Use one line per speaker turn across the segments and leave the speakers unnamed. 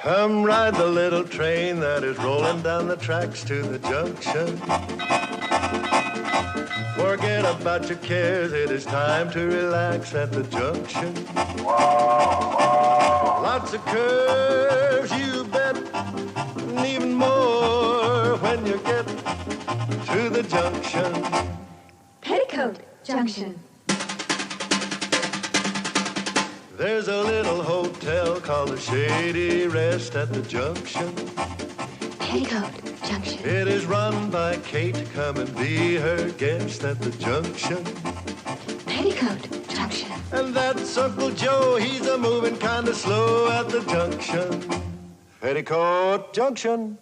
Come ride the little train that is rolling down the tracks to the junction. Forget about your cares, it is time to relax at the junction. Lots of curves, you bet, and even more when you get to the junction.
Petticoat Junction.
There's a little hotel called the Shady Rest at the junction.
Petticoat Junction.
It is run by Kate. Come and be her guest at the junction.
Petticoat Junction.
And that's Uncle Joe. He's a moving kind of slow at the junction. Petticoat Junction.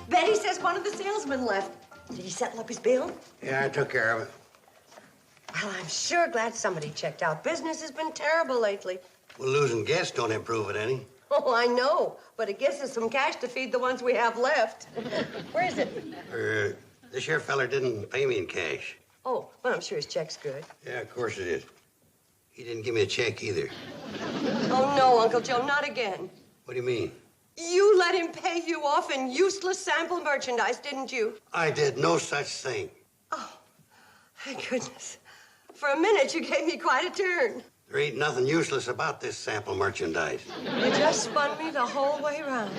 Betty says one of the salesmen left. Did he settle up his bill?
Yeah, I took care of it.
Well, I'm sure glad somebody checked out. Business has been terrible lately.
Well, losing guests don't improve it any.
Oh, I know, but it gives us some cash to feed the ones we have left. Where is it?
This here feller didn't pay me in cash.
Oh, well, I'm sure his check's good.
Yeah, of course it is. He didn't give me a check either.
Oh, no, Uncle Joe, not again.
What do you mean?
You let him pay you off in useless sample merchandise, didn't you?
I did no such thing.
Oh, thank goodness. For a minute, you gave me quite a turn.
There ain't nothing useless about this sample merchandise.
You just spun me the whole way around.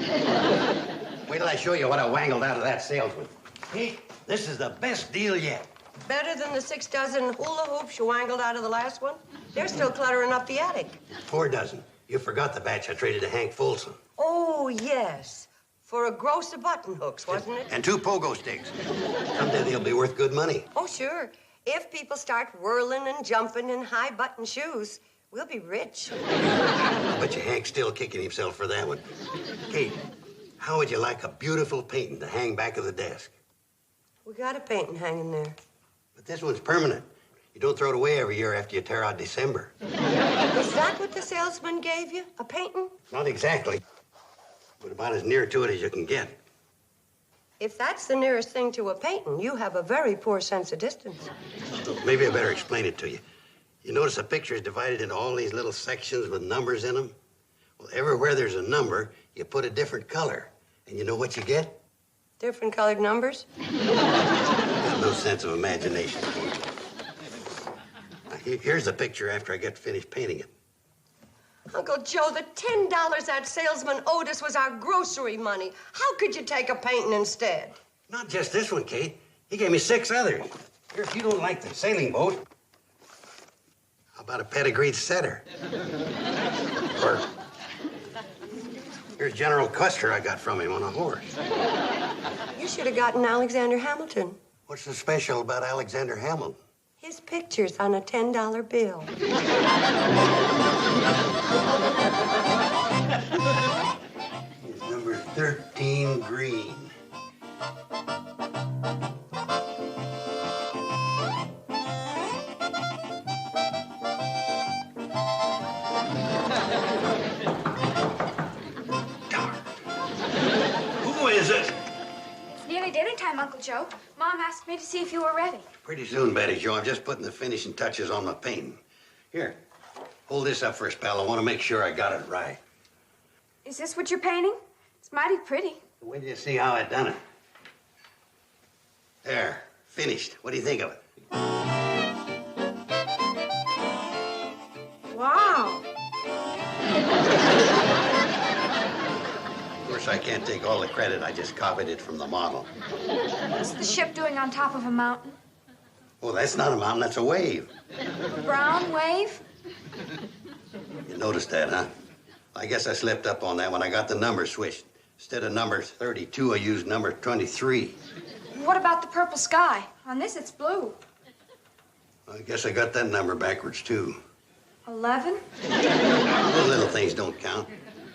Wait till I show you what I wangled out of that salesman. Hey, this is the best deal yet.
Better than the 6 dozen hula hoops you wangled out of the last one? They're still cluttering up the attic.
4 dozen. You forgot the batch I traded to Hank Folsom.
Oh, yes. For a gross of button hooks, wasn't it?
And 2 pogo sticks. Someday they'll be worth good money.
Oh, sure. If people start whirling and jumping in high-button shoes, we'll be rich.
I bet you Hank's still kicking himself for that one. Kate, how would you like a beautiful painting to hang back of the desk?
We got a painting hanging there.
But this one's permanent. You don't throw it away every year after you tear out December.
Is that what the salesman gave you? A painting?
Not exactly, but about as near to it as you can get.
If that's the nearest thing to a painting, you have a very poor sense of distance.
Maybe I better explain it to you. You notice the picture is divided into all these little sections with numbers in them? Well, everywhere there's a number, you put a different color. And you know what you get?
Different colored numbers?
You have no sense of imagination. Now, here's the picture after I get finished painting it.
Uncle Joe, the $10 that salesman owed us was our grocery money. How could you take a painting instead?
Not just this one, Kate. He gave me 6 others. Here, if you don't like the sailing boat, how about a pedigreed setter? Or here's General Custer I got from him on a horse.
You should have gotten Alexander Hamilton.
What's so special about Alexander Hamilton?
His picture's on a $10 bill.
It's number 13 green. Who is it?
It's nearly dinner time, Uncle Joe. Mom asked me to see if you were ready.
Pretty soon, Betty Jo. I'm just putting the finishing touches on my painting. Here, hold this up first, pal. I want to make sure I got it right.
Is this what you're painting? It's mighty pretty.
Wait till you see how I done it. There, finished. What do you think of it?
Wow.
Of course, I can't take all the credit. I just copied it from the model.
What's the ship doing on top of a mountain?
Well, that's not a mountain. That's a wave.
A brown wave?
You noticed that, huh? I guess I slipped up on that when I got the numbers switched. Instead of number 32, I used number 23.
What about the purple sky? On this, it's blue.
I guess I got that number backwards, too.
11?
Those little things don't count.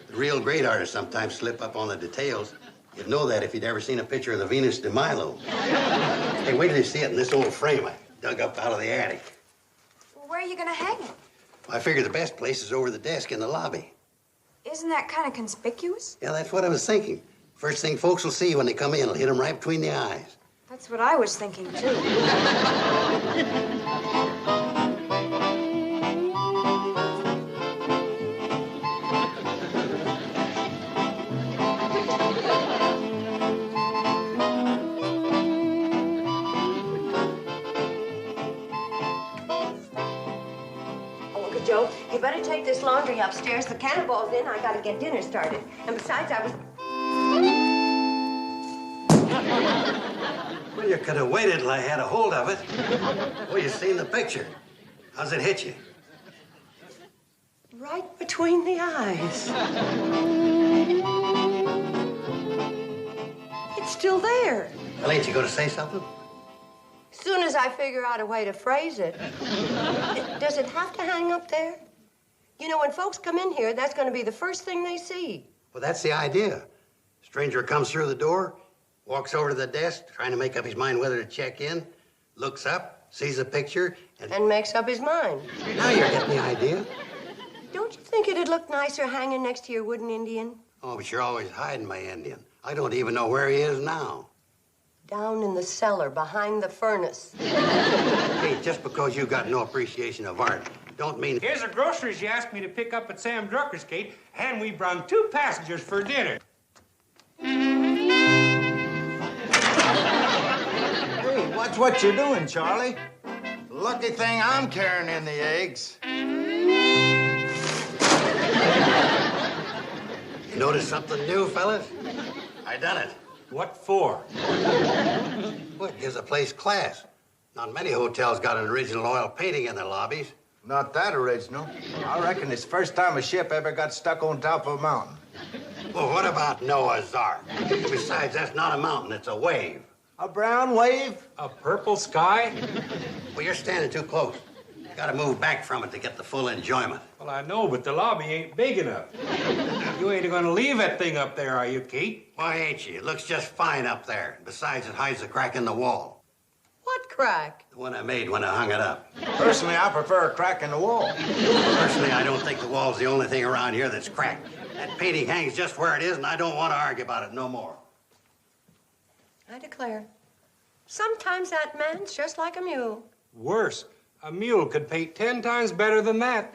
The real great artists sometimes slip up on the details. You'd know that if you'd ever seen a picture of the Venus de Milo. Hey, wait till you see it in this old frame I dug up out of the attic.
Well, where are you gonna hang it?
I figure the best place is over the desk in the lobby.
Isn't that kind of conspicuous?
Yeah, that's what I was thinking. First thing folks will see when they come in, it'll hit them right between the eyes.
That's what I was thinking, too.
Joe, you better take this laundry upstairs. The cannonball's in. I gotta get dinner started. And besides, I was...
Well, you could have waited till I had a hold of it. Well, you seen the picture. How's it hit you?
Right between the eyes. It's still there.
Well, ain't you going to say something?
Soon as I figure out a way to phrase it. Does it have to hang up there? You know, when folks come in here, that's going to be the first thing they see.
Well, that's the idea. Stranger comes through the door, walks over to the desk, trying to make up his mind whether to check in, looks up, sees a picture,
and makes up his mind.
Now you're getting the idea.
Don't you think it'd look nicer hanging next to your wooden Indian?
Oh, but you're always hiding my Indian. I don't even know where he is now.
Down in the cellar, behind the furnace.
Hey, just because you got no appreciation of art, don't mean...
Here's the groceries you asked me to pick up at Sam Drucker's, Kate, and we brung 2 passengers for dinner.
Hey, watch what you're doing, Charlie. Lucky thing I'm carrying in the eggs.
You notice something new, fellas? I done it.
What for?
Well, it gives a place class. Not many hotels got an original oil painting in their lobbies.
Not that original. I reckon it's the first time a ship ever got stuck on top of a mountain.
Well, what about Noah's Ark? Besides, that's not a mountain, it's a wave.
A brown wave?
A purple sky?
Well, you're standing too close. You gotta move back from it to get the full enjoyment.
Well, I know, but the lobby ain't big enough. You ain't gonna leave that thing up there, are you, Kate?
Why ain't you? It looks just fine up there. Besides, it hides a crack in the wall.
What crack?
The one I made when I hung it up.
Personally, I prefer a crack in the wall.
Personally, I don't think the wall's the only thing around here that's cracked. That painting hangs just where it is, and I don't want to argue about it no more.
I declare, sometimes that man's just like a mule.
Worse, a mule could paint 10 times better than that.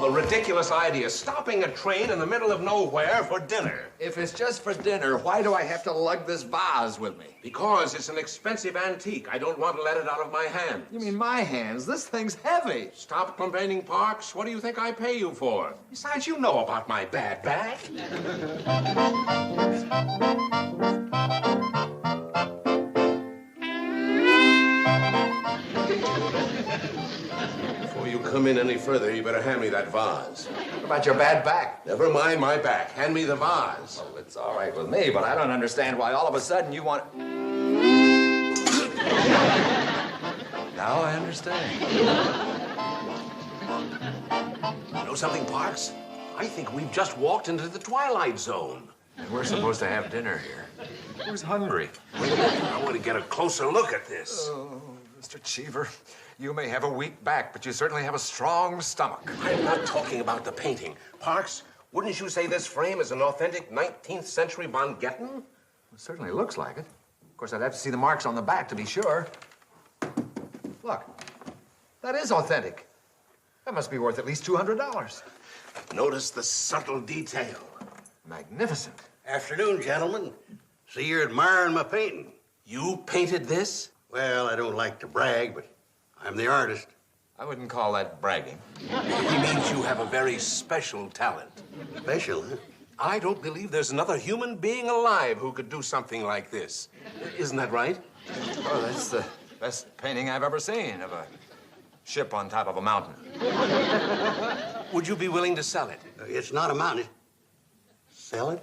The ridiculous idea, stopping a train in the middle of nowhere for dinner.
If it's just for dinner, why do I have to lug this vase with me?
Because it's an expensive antique. I don't want to let it out of my hands.
You mean my hands? This thing's heavy.
Stop complaining, Parks. What do you think I pay you for? Besides, you know about my bad back. Before you come in any further, you better hand me that vase.
What about your bad back?
Never mind my back. Hand me the vase.
Well, it's all right with me, but I don't understand why all of a sudden you want... Now I understand.
You know something, Parks? I think we've just walked into the Twilight Zone.
And we're supposed to have dinner here. Who's hungry?
Wait a minute. I want to get a closer look at this.
Oh, Mr. Cheever, you may have a weak back, but you certainly have a strong stomach.
I'm not talking about the painting. Parks, wouldn't you say this frame is an authentic 19th century Von Getten?
It certainly looks like it. Of course, I'd have to see the marks on the back to be sure. Look, that is authentic. That must be worth at least $200.
Notice the subtle detail.
Magnificent.
Afternoon, gentlemen. See, you're admiring my painting.
You painted this?
Well, I don't like to brag, but I'm the artist.
I wouldn't call that bragging.
He means you have a very special talent.
Special, huh?
I don't believe there's another human being alive who could do something like this. Isn't that right?
Oh, that's the best painting I've ever seen of a ship on top of a mountain.
Would you be willing to sell it?
It's not a mountain. Sell it?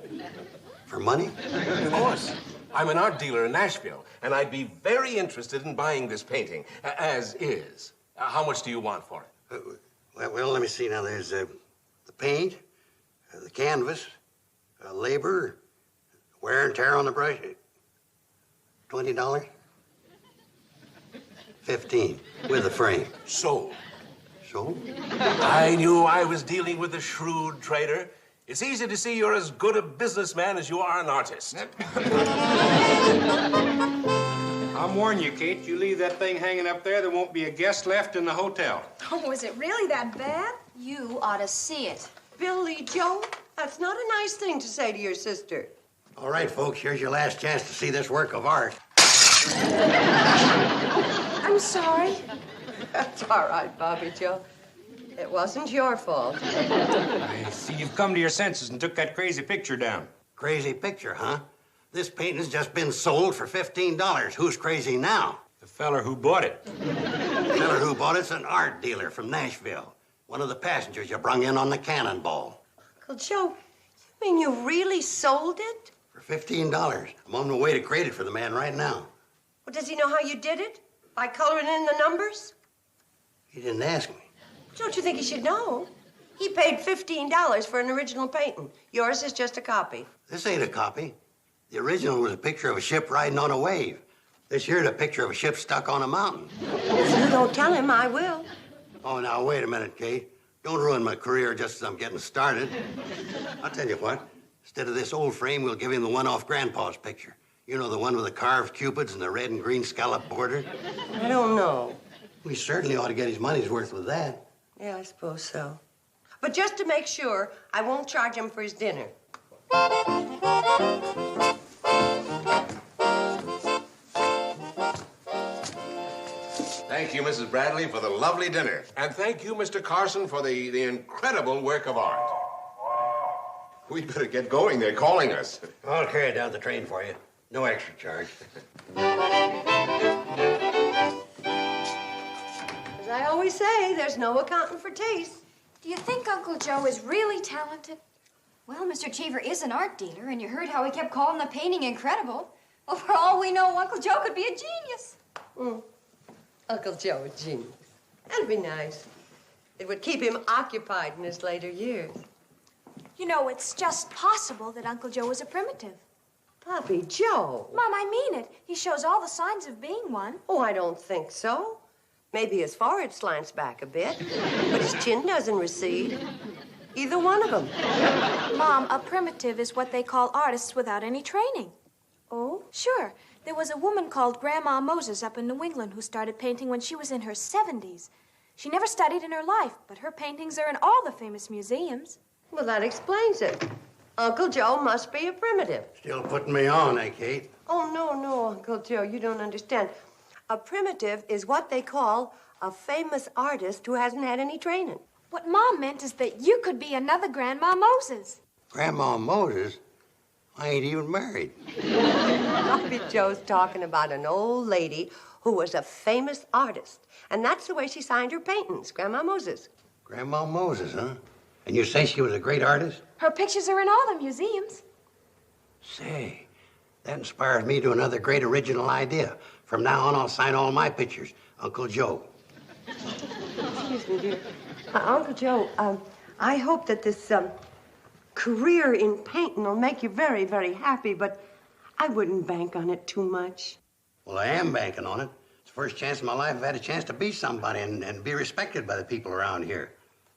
For money?
Of course. I'm an art dealer in Nashville, and I'd be very interested in buying this painting, as is. How much do you want for it?
Well, let me see now. There's the paint, the canvas, labor, wear and tear on the brush. $20? 15 with the frame.
Sold.
So?
I knew I was dealing with a shrewd trader. It's easy to see you're as good a businessman as you are an artist.
I'm warning you, Kate. You leave that thing hanging up there won't be a guest left in the hotel.
Oh, is it really that bad? You ought to see it.
Billy Joe, that's not a nice thing to say to your sister.
All right, folks, here's your last chance to see this work of art.
I'm sorry.
That's all right, Bobby Joe. It wasn't your fault.
I see you've come to your senses and took that crazy picture down.
Crazy picture, huh? This painting's just been sold for $15. Who's crazy now?
The feller who bought it.
The feller who bought it's an art dealer from Nashville. One of the passengers you brung in on the cannonball.
Uncle Joe, you mean you really sold it?
For $15. I'm on my way to create it for the man right now.
Well, does he know how you did it? By coloring in the numbers?
He didn't ask me.
Don't you think he should know? He paid $15 for an original painting. Yours is just a copy.
This ain't a copy. The original was a picture of a ship riding on a wave. This here's a picture of a ship stuck on a mountain.
If you don't tell him, I will.
Oh, now, wait a minute, Kate. Don't ruin my career just as I'm getting started. I'll tell you what. Instead of this old frame, we'll give him the one off Grandpa's picture. You know, the one with the carved cupids and the red and green scallop border?
I don't know.
We certainly ought to get his money's worth with that.
Yeah, I suppose so. But just to make sure, I won't charge him for his dinner.
Thank you, Mrs. Bradley, for the lovely dinner. And thank you, Mr. Carson, for the incredible work of art. We'd better get going. They're calling us.
I'll carry it down the train for you. No extra charge.
As I always say, there's no accounting for taste.
Do you think Uncle Joe is really talented?
Well, Mr. Cheever is an art dealer, and you heard how he kept calling the painting incredible. Well, for all we know, Uncle Joe could be a genius.
Uncle Joe, a genius. That'd be nice. It would keep him occupied in his later years.
You know, it's just possible that Uncle Joe was a primitive.
Bobby Joe.
Mom, I mean it. He shows all the signs of being one.
Oh, I don't think so. Maybe his forehead slants back a bit, but his chin doesn't recede. Either one of them.
Mom, a primitive is what they call artists without any training.
Oh?
Sure. There was a woman called Grandma Moses up in New England who started painting when she was in her 70s. She never studied in her life, but her paintings are in all the famous museums.
Well, that explains it. Uncle Joe must be a primitive.
Still putting me on, eh, Kate?
Oh, no, Uncle Joe, you don't understand. A primitive is what they call a famous artist who hasn't had any training.
What Mom meant is that you could be another Grandma Moses.
Grandma Moses? I ain't even married.
Bobby Joe's talking about an old lady who was a famous artist. And that's the way she signed her paintings, Grandma Moses.
Grandma Moses, huh? And you say she was a great artist?
Her pictures are in all the museums.
Say, that inspires me to another great original idea. From now on, I'll sign all my pictures, Uncle Joe.
Excuse me, dear. Uncle Joe, I hope that this career in painting will make you very, very happy, but I wouldn't bank on it too much.
Well, I am banking on it. It's the first chance in my life I've had a chance to be somebody and be respected by the people around here.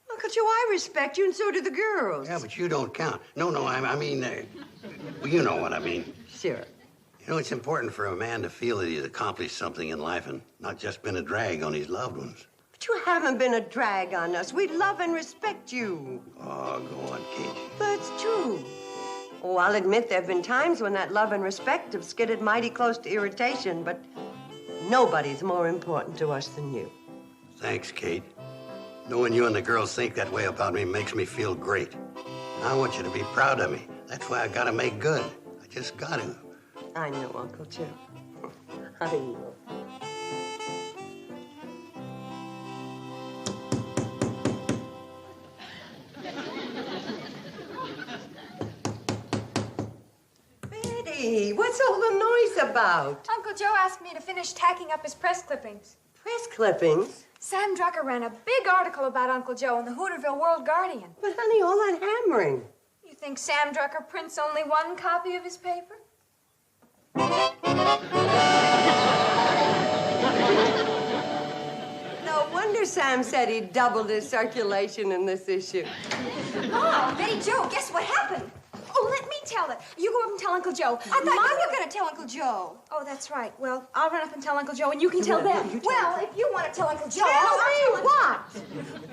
Uncle Joe, I respect you, and so do the girls.
Yeah, but you don't count. No, I mean, well, you know what I mean.
Sure.
You know, it's important for a man to feel that he's accomplished something in life and not just been a drag on his loved ones.
But you haven't been a drag on us. We love and respect you.
Oh, go on, Kate.
That's true. Oh, I'll admit there have been times when that love and respect have skidded mighty close to irritation, but nobody's more important to us than you.
Thanks, Kate. Knowing you and the girls think that way about me makes me feel great. I want you to be proud of me. That's why I gotta make good. I just got to.
I know, Uncle Joe. I know. Betty, what's What's all the noise about?
Uncle Joe asked me to finish tacking up his press clippings.
Press clippings?
Sam Drucker ran a big article about Uncle Joe in the Hooterville World Guardian.
But, honey, all that hammering.
You think Sam Drucker prints only one copy of his paper?
No wonder Sam said he doubled his circulation in this issue.
Mom, Betty Joe, guess what happened?
Oh, let me tell it. You go up and tell Uncle Joe.
I thought you were going to tell Uncle Joe.
Oh, that's right. Well, I'll run up and tell Uncle Joe, and you can tell them.
Well, if you want to tell Uncle Joe...
Tell me what?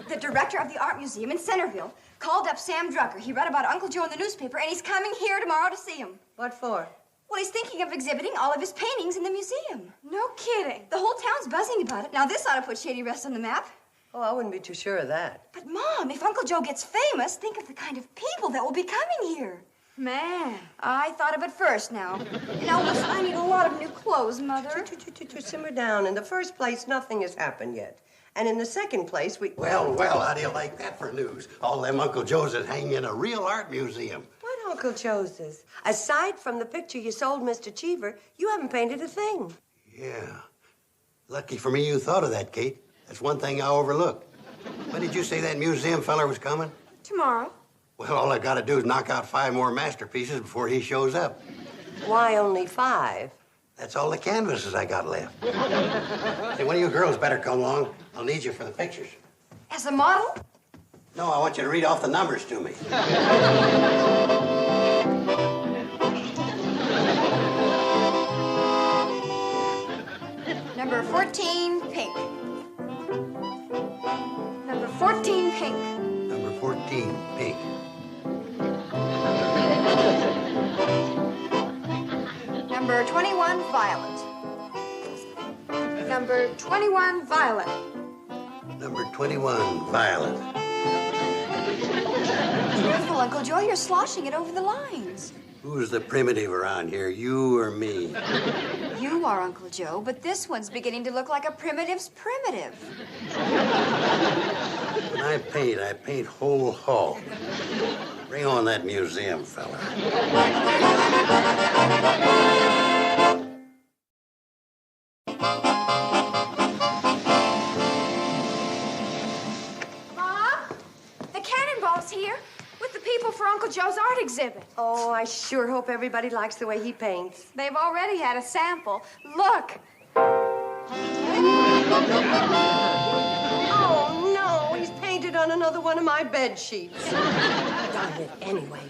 The director of the art museum in Centerville called up Sam Drucker. He read about Uncle Joe in the newspaper, and he's coming here tomorrow to see him.
What for?
Well, he's thinking of exhibiting all of his paintings in the museum.
No kidding.
The whole town's buzzing about it. Now, this ought to put Shady Rest on the map.
Oh, I wouldn't be too sure of that.
But, Mom, if Uncle Joe gets famous, think of the kind of people that will be coming here.
Man.
I thought of it first now. Now, listen, I need a lot of new clothes, Mother.
Simmer down. In the first place, nothing has happened yet. And in the second place, we...
Well, how do you like that for news? All them Uncle Joes is hanging in a real art museum.
What Uncle Joe's? Aside from the picture you sold Mr. Cheever, you haven't painted a thing.
Yeah. Lucky for me you thought of that, Kate. That's one thing I overlooked. When did you say that museum feller was coming?
Tomorrow.
Well, all I gotta do is knock out 5 more masterpieces before he shows up.
Why only 5?
That's all the canvases I got left. Say, one of you girls better come along. I'll need you for the pictures.
As a model?
No, I want you to read off the numbers to me.
Number 14, pink.
Number 14, pink.
Number 14, pink.
Number 21, violet.
Number 21, violet.
Number 21, violet.
Careful, Uncle Joe, you're sloshing it over the lines.
Who's the primitive around here, you or me?
You are, Uncle Joe, but this one's beginning to look like a primitive's primitive.
When I paint whole hall. Bring on that museum fella.
Mom, the Cannonball's here with the people for Uncle Joe's art exhibit.
Oh, I sure hope everybody likes the way he paints.
They've already had a sample. Look.
Oh, no, he's painted on another one of my bed sheets. Darn it, anyway.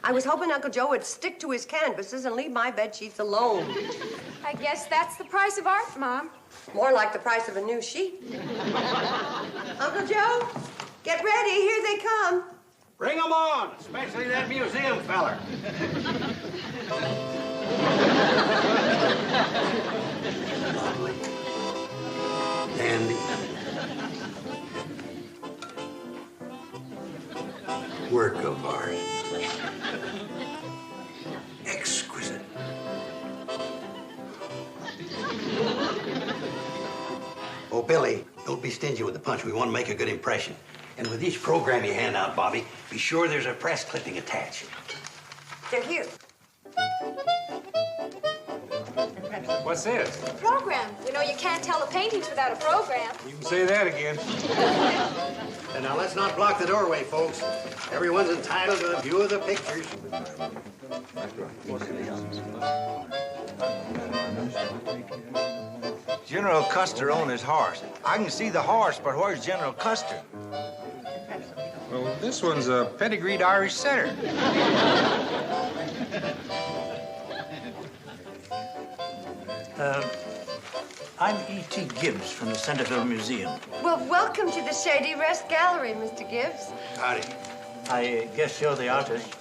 I was hoping Uncle Joe would stick to his canvases and leave my bed sheets alone.
I guess that's the price of art, Mom.
More like the price of a new sheet. Uncle Joe, get ready. Here they come.
Bring them on, especially that museum feller. Dandy. Work of art. Exquisite. Oh, Billy, don't be stingy with the punch. We want to make a good impression. And with each program you hand out, Bobby, be sure there's a press clipping attached.
They're here.
What's this?
Program. You know, you can't tell the paintings without a program.
You can say that again.
And now let's not block the doorway, folks. Everyone's entitled to a view of the pictures.
General Custer owned his horse. I can see the horse, but where's General Custer?
Well, this one's a pedigreed Irish setter.
I'm E.T. Gibbs from the Centerville Museum.
Well, welcome to the Shady Rest Gallery, Mr. Gibbs.
Howdy.
I guess you're the artist.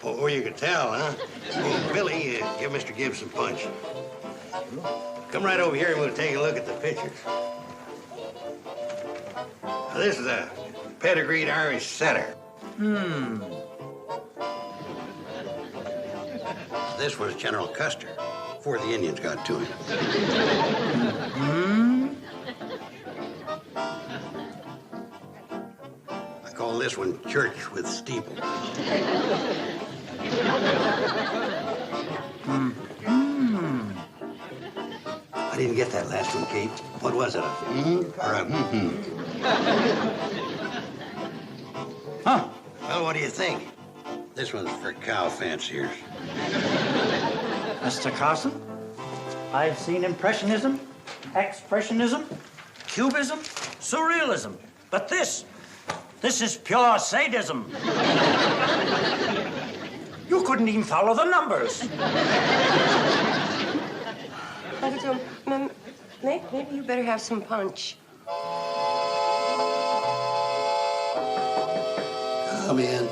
Oh, you can tell, huh? Oh, Billy, give Mr. Gibbs some punch. Come right over here and we'll take a look at the pictures. Now, this is a pedigreed Irish setter. This was General Custer, before the Indians got to him. I call this one Church with Steeple. didn't get that last one, Kate. What was it? A or a
Huh?
Well, what do you think? This one's for cow fanciers.
Mr. Carson, I've seen Impressionism, Expressionism, Cubism, Surrealism. But this is pure sadism. You couldn't even follow the numbers.
Maybe you better have some punch.
Come in.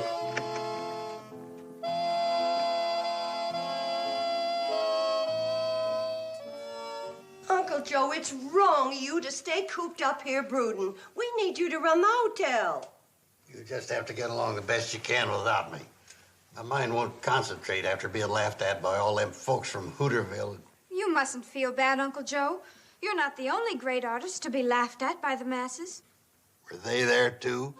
Uncle Joe, it's wrong of you to stay cooped up here brooding. We need you to run the hotel.
You just have to get along the best you can without me. My mind won't concentrate after being laughed at by all them folks from Hooterville.
You mustn't feel bad, Uncle Joe. You're not the only great artist to be laughed at by the masses.
Were they there, too?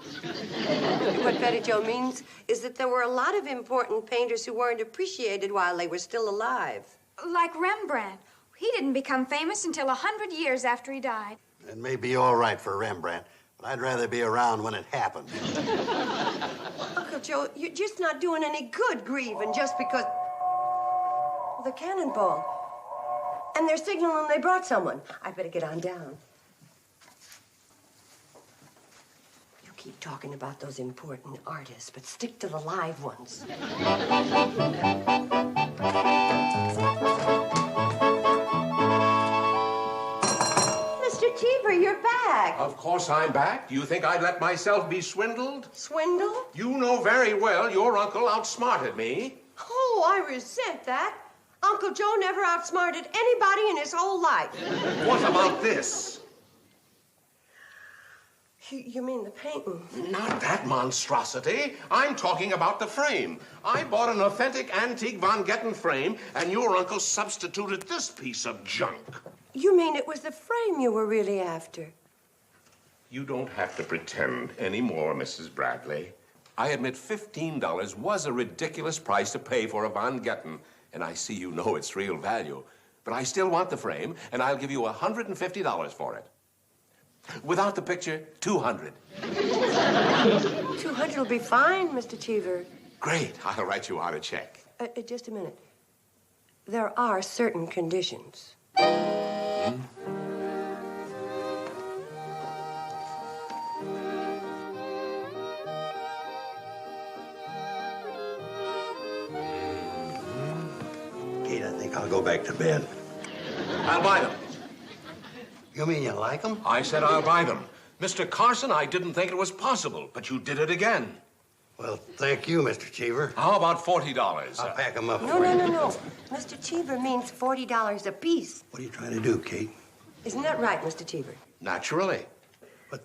What Petticoat means is that there were a lot of important painters who weren't appreciated while they were still alive.
Like Rembrandt. He didn't become famous until 100 years after he died.
It may be all right for Rembrandt, but I'd rather be around when it happened.
Uncle Joe, you're just not doing any good grieving just because... The cannonball. And they're signaling they brought someone. I better get on down. You keep talking about those important artists, but stick to the live ones. Mr. Cheever, you're back.
Of course I'm back. Do you think I'd let myself be swindled?
Swindle?
You know very well your uncle outsmarted me.
Oh, I resent that. Uncle Joe never outsmarted anybody in his whole life.
What about this?
You mean the painting?
Not that monstrosity. I'm talking about the frame. I bought an authentic antique Von Getten frame, and your uncle substituted this piece of junk.
You mean it was the frame you were really after?
You don't have to pretend anymore, Mrs. Bradley. I admit $15 was a ridiculous price to pay for a Von Getten, and I see you know its real value. But I still want the frame, and I'll give you $150 for it. Without the picture, $200.
200 will be fine, Mr. Cheever.
Great. I'll write you out a check.
Just a minute. There are certain conditions.
Kate, I think I'll go back to bed.
I'll buy them.
You mean you like them?
I said I'll buy them. Mr. Carson, I didn't think it was possible, but you did it again.
Well, thank you, Mr. Cheever.
How about $40?
I'll pack them up
No,
for you.
no. Mr. Cheever means $40 apiece.
What are you trying to do, Kate?
Isn't that right, Mr. Cheever?
Naturally.
But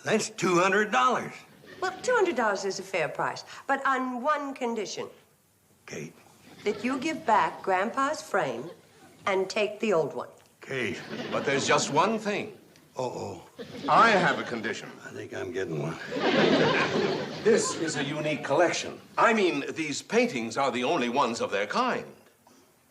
that's $200.
Well, $200 is a fair price, but on one condition.
Kate.
That you give back Grandpa's frame and take the old one.
Kate.
But there's just one thing.
Uh-oh.
I have a condition.
I think I'm getting one.
This is a unique collection. I mean, these paintings are the only ones of their kind.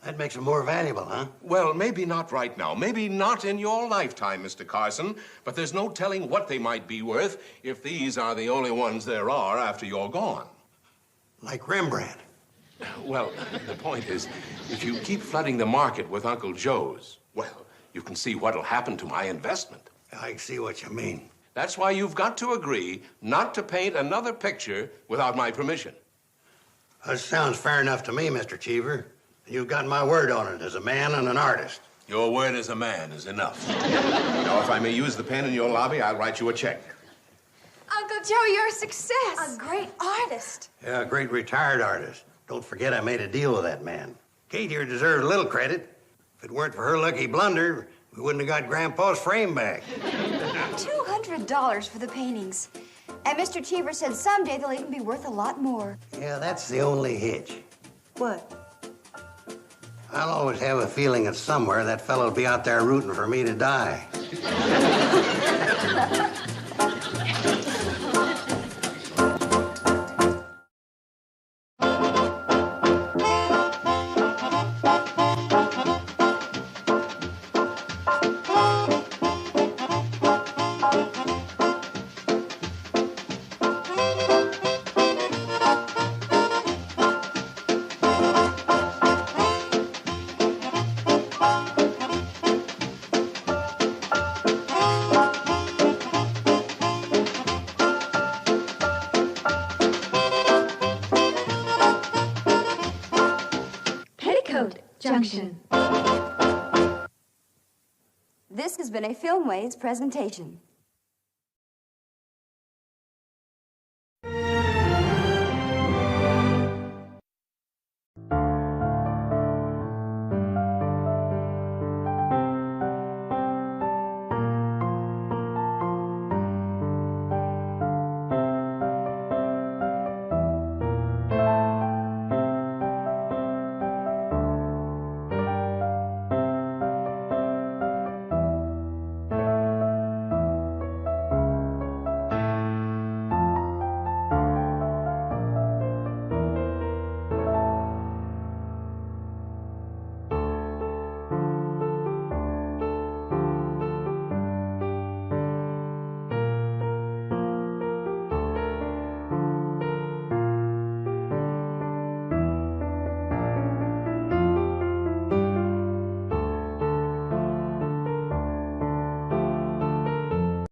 That makes them more valuable, huh?
Well, maybe not right now. Maybe not in your lifetime, Mr. Carson. But there's no telling what they might be worth if these are the only ones there are after you're gone.
Like Rembrandt.
Well, the point is, if you keep flooding the market with Uncle Joe's, well, you can see what'll happen to my investment.
I see what you mean.
That's why you've got to agree not to paint another picture without my permission.
That sounds fair enough to me, Mr. Cheever. You've got my word on it as a man and an artist.
Your word as a man is enough. Now, if I may use the pen in your lobby, I'll write you a check.
Uncle Joe, you're a success. A great artist.
Yeah, a great retired artist. Don't forget I made a deal with that man. Kate here deserves a little credit. If it weren't for her lucky blunder, we wouldn't have got Grandpa's frame back.
$200 for the paintings. And Mr. Cheever said someday they'll even be worth a lot more.
Yeah, that's the only hitch.
What?
I'll always have a feeling that somewhere that fellow'll be out there rooting for me to die.
Petticoat Junction.
This has been a Filmways presentation.